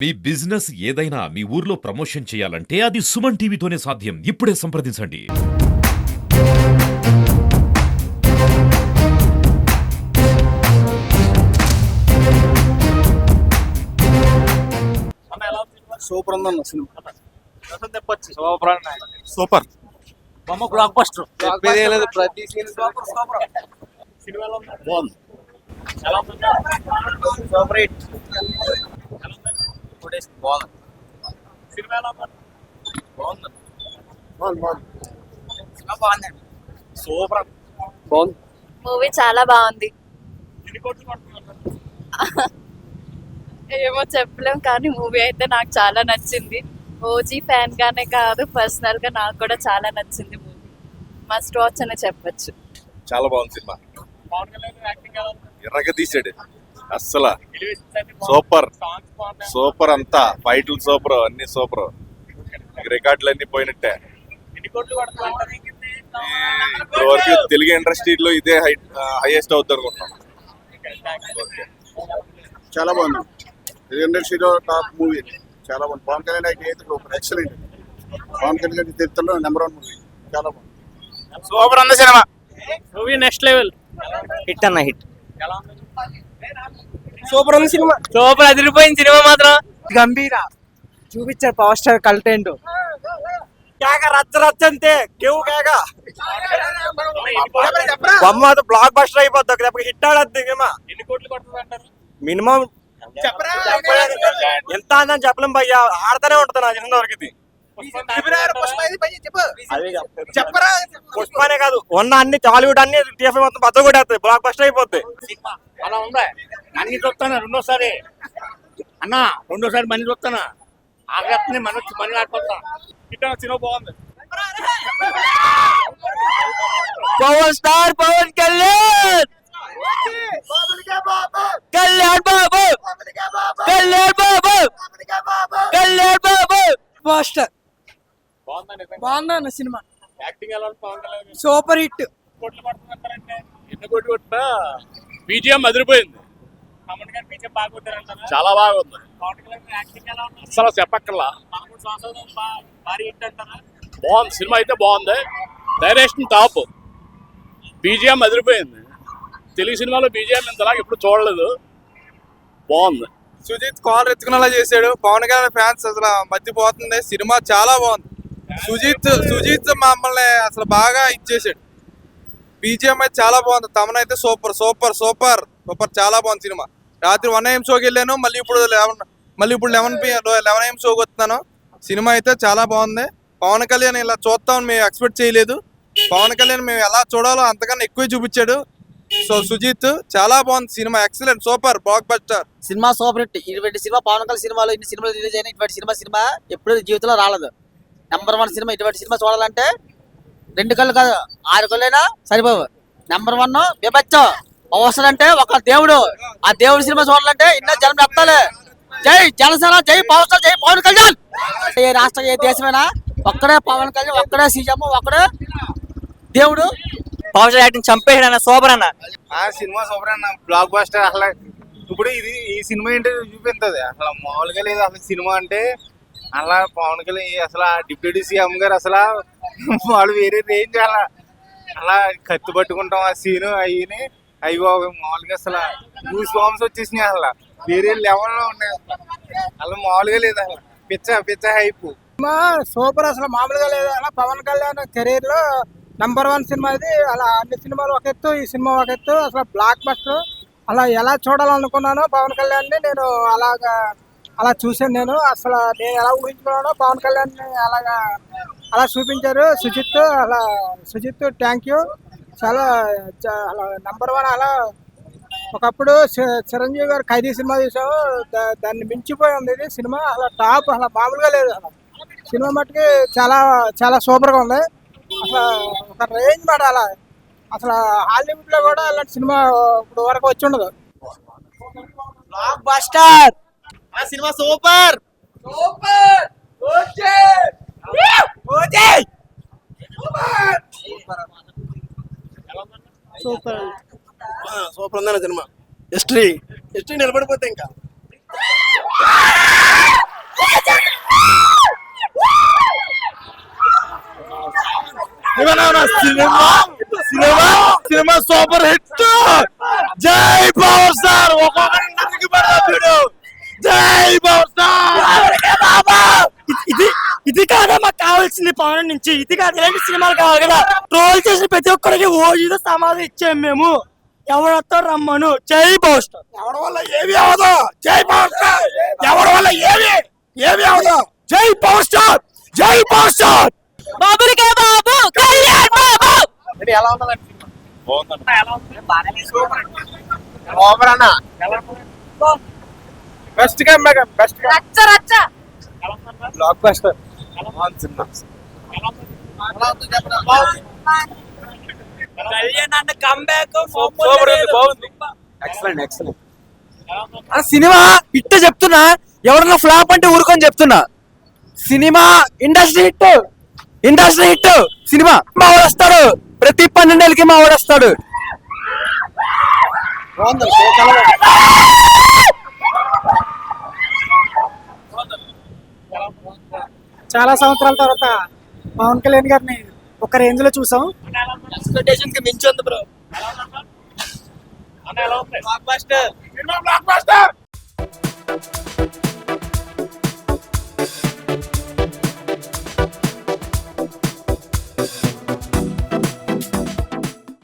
మీ business ఏదైనా మీ ఊర్లో promotion చేయాలంటే అది సుమన్ టీవీతోనే సాధ్యం. ఇప్పుడే సంప్రదించండి. సూపర్ ఉందన్న సినిమా. సూపర్ బొమ్మ బ్లాక్ బస్టర్. లేదు ప్రతి సీన్ బాగుంది. Super hit. సూపర్ బాగుంది. మూవీ చాలా బాగుంది. ఏమో చెప్పలేం కానీ మూవీ అయితే నాకు చాలా నచ్చింది. ఓజీ ఫ్యాన్ గానే కాదు, పర్సనల్ గా నాకు కూడా చాలా నచ్చింది మూవీ. మస్ట్ వాచ్ అని చెప్పొచ్చు. చాలా బాగుంది సినిమా. ఎర్రగా తీసాడు అస్సలు సూపర్ సూపర్. అంతా ఫైట్లు సూపర్, అన్ని సూపర్. రికార్డులు అన్ని పోయినట్టే. ఇప్పటి వరకు తెలుగు ఇండస్ట్రీలో ఇదే హైయెస్ట్ అవుతుంది అనుకుంటున్నాం. చాలా బాగుంది. తెలుగు ఇండస్ట్రీలో టాప్ మూవీ. చాలా బాగుంది. పవన్ కళ్యాణ్ అయితే ఎక్సలెంట్. పవన్ కళ్యాణ్ చరిత్రలో నెంబర్ 1 మూవీ. చాలా బాగుంది. సూపర్ ఉంది cinema. Movie next level. Hit అన్న హిట్. సూపర్ ఉంది సినిమా. సూపర్ అదిరిపోయింది సినిమా మాత్రం. గంభీర చూపించారు పవర్ స్టార్ కంటెంట్. రచ్చ రచ్చ అంతే కేవు కేక. బొమ్మ బ్లాక్ బస్టర్ అయిపోద్ది. హిట్ ఆడద్దు. ఎన్ని కోట్లు కొడుతుంది అంటారు? మినిమం ఎంత అందని చెప్పలేం భయ్యా. ఆడతానే ఉంటుంది నా చిన్న వరకు. ఇది పుష్పనే కాదు, ఉన్న అన్ని టాలీవుడ్ అన్ని టీఎఫ్ఐ మొత్తం బద్ద కొట్టేస్తుంది. బ్లాక్ బస్టర్ అయిపోద్ది. అలా ఉందా? అన్ని చూస్తాను రెండోసారి అన్న, రెండోసారి మనీ చూస్తాను. ఆగ్రహని మనీ ఆడిపోతా. ఇట్లా సినిమా బాగుంది. Power star Pawan Kalyan. Kalyan Babu, Kalyan Babu, Kalyan Babu. Poster బాగుందన్న సినిమా. యాక్టింగ్ ఎలా ఉంది పవన్ కళ్యాణ్? Super hit. కోట్లు పడుతుందంటారంటే ఎన్ని కోట్లు కొట్టినా బీజిఎం అదిరిపోయింది. పవన్ కళ్యాణ్ బీజిఎం బాగా కొట్టారంటారా? చాలా బాగుంది. పవన్ కళ్యాణ్ యాక్టింగ్ ఎలా ఉంది? అసలు చెప్పక్కర్లా. 13 సంవత్సరాలు భారీ హిట్ అంటారా? బాగుంది సినిమా అయితే బాగుంది. Direction top. బీజిఎం అదిరిపోయింది. తెలుగు సినిమాలో బీజిఎం ఇంతలాగా ఎప్పుడు చూడలేదు. బాగుంది. సుజిత్ కాల్ ఎత్తుకునేలా చేశాడు. పవన్ కళ్యాణ్ ఫ్యాన్స్ అసలు మధ్యపోతుంది. సినిమా చాలా బాగుంది. సుజిత్ మమ్మల్ని అసలు బాగా ఇచ్చేసాడు. బీజిఎం అయితే చాలా బాగుంది. తమనైతే సూపర్ సూపర్ సూపర్ సూపర్. చాలా బాగుంది సినిమా. రాత్రి 1 AM షోకి వెళ్ళాను. మళ్ళీ ఇప్పుడు 11 AM షోకి వస్తున్నాను. సినిమా అయితే చాలా బాగుంది. పవన్ కళ్యాణ్ ఇలా చూస్తామని మేము ఎక్స్పెక్ట్ చేయలేదు. పవన్ కళ్యాణ్ మేము ఎలా చూడాలో అంతకన్నా ఎక్కువ చూపించాడు. సో సుజిత్ చాలా బాగుంది cinema. Excellent super block buster. Cinema super hit. ఇటువంటి సినిమా పవన్ కళ్యాణ్ సినిమాలో ఇన్ని సినిమాలు రిలీజ్ అయినా ఇటువంటి సినిమా ఎప్పుడు జీవితంలో రాలేదు. Number 1 cinema. ఇటువంటి సినిమా చూడాలంటే 2 కళ్ళు కాదు 6 కళ్ళైనా సరిపోవు. నెంబర్ 1 విభత్సం అవసరం. ఒక దేవుడు. ఆ దేవుడి సినిమా చూడాలంటే ఇన్న జనం ఎత్తాలి. జై జనసేన, జై పవర్ స్టార్, జై పవన్ కళ్యాణ్. ఏ రాష్ట్రం ఏ దేశమైనా ఒక్కడే పవన్ కళ్యాణ్, ఒక్కడే సీఎం, ఒక్కడే దేవుడు. పవన్ కళ్యాణ్ యాక్టింగ్ చంపేసాడు. సూపర్ అన్న. ఆ సినిమా సూపర్ అన్న. Block buster. అసలు ఇప్పుడు ఈ సినిమా ఏంటో చూపిస్తుంది. అసలు మామూలుగా లేదు అసలు సినిమా అంటే. అలా పవన్ కళ్యాణ్ అసలు డిప్యూటీ సీఎం గారు అసలు వాళ్ళు వేరే రేంజ్. అలా కత్తి పట్టుకుంటాం ఆ సీను అయ్యి మామూలుగా అసలు న్యూస్ బాంబ్స్ వచ్చేసినాయి. అసలు వేరే లెవెల్లో ఉన్నాయి. అసలు మామూలుగా లేదు. అసలు పిచ్చ హైప్. Cinema super. అసలు మామూలుగా లేదు. అలా పవన్ కళ్యాణ్ కెరీర్ లో నెంబర్ 1 సినిమా ఇది. అలా అన్ని సినిమాలు ఒక ఎత్తు, ఈ సినిమా ఒక ఎత్తు. అసలు బ్లాక్ బస్టర్. అలా ఎలా చూడాలనుకున్నానో పవన్ కళ్యాణ్ ని నేను అలా చూసాను. నేను ఎలా ఊహించుకున్నానో పవన్ కళ్యాణ్ ని అలా చూపించారు సుజిత్ థ్యాంక్ యూ. చాలా అలా నెంబర్ 1. అలా ఒకప్పుడు చిరంజీవి గారు ఖైదీ సినిమా చూసాము. దాన్ని మించిపోయి ఉంది ఇది సినిమా. అలా టాప్. అలా మామూలుగా లేదు. సినిమా మట్టుకి చాలా చాలా సూపర్గా ఉంది. అసలు ఒక రేంజ్ మాట. అసలు హాలీవుడ్ లో కూడా అలాంటి సినిమా ఇప్పుడు వరకు వచ్చి ఉండదు. Block buster. ఆ సినిమా సూపర్ సూపర్ ఉందన్న సినిమా. హిస్టరీ నిలబడిపోతే ఇంకా సినిమా సూపర్ హిట్. జై పవర్ స్టార్. ఒక్కొక్కరికి పడతాడు. జై పవర్ స్టార్. ఇది కాదా మాకు కావాల్సింది పవన్ నుంచి. ఇది కాదు, ఇలాంటి సినిమాలు కావాలి కదా. ట్రోల్ చేసిన ప్రతి ఒక్కరికి ఓ ఇది సమాధానం ఇచ్చాము మేము. ఎవరితో రమ్మను. జై పవర్ స్టార్. ఎవరి వల్ల ఏమి అవదు. జై పవర్ స్టార్. ఎవరి వల్ల ఏమి అవదు. జై పవర్ స్టార్. జై పవర్ స్టార్. బాబులకే బాబు, కళ్యాణ్ బాబు. ఎలా ఉన్నదండి బెస్ట్ గా బెస్ట్ గా రచ్చ రచ్చ. Block buster. కళ్యాణ్ అన్న కంబ్యాక్ బాగుంది. ఆ సినిమా హిట్ చెప్తున్నా. ఎవరన్నా ఫ్లాప్ అంటే ఊరుకొని చెప్తున్నా. Cinema industry hit. సినిమా మావాడు వస్తాడు. ప్రతి 12 ఏళ్ళకి మావాడు వస్తాడు. చాలా సంవత్సరాల తర్వాత పవన్ కళ్యాణ్ గారిని ఒక రేంజ్ లో చూసాం. ఎక్స్పెక్టేషన్ కి మించి ఉంది బ్రో. అన్న ఎలా ఉంది? Block buster. Cinema block buster.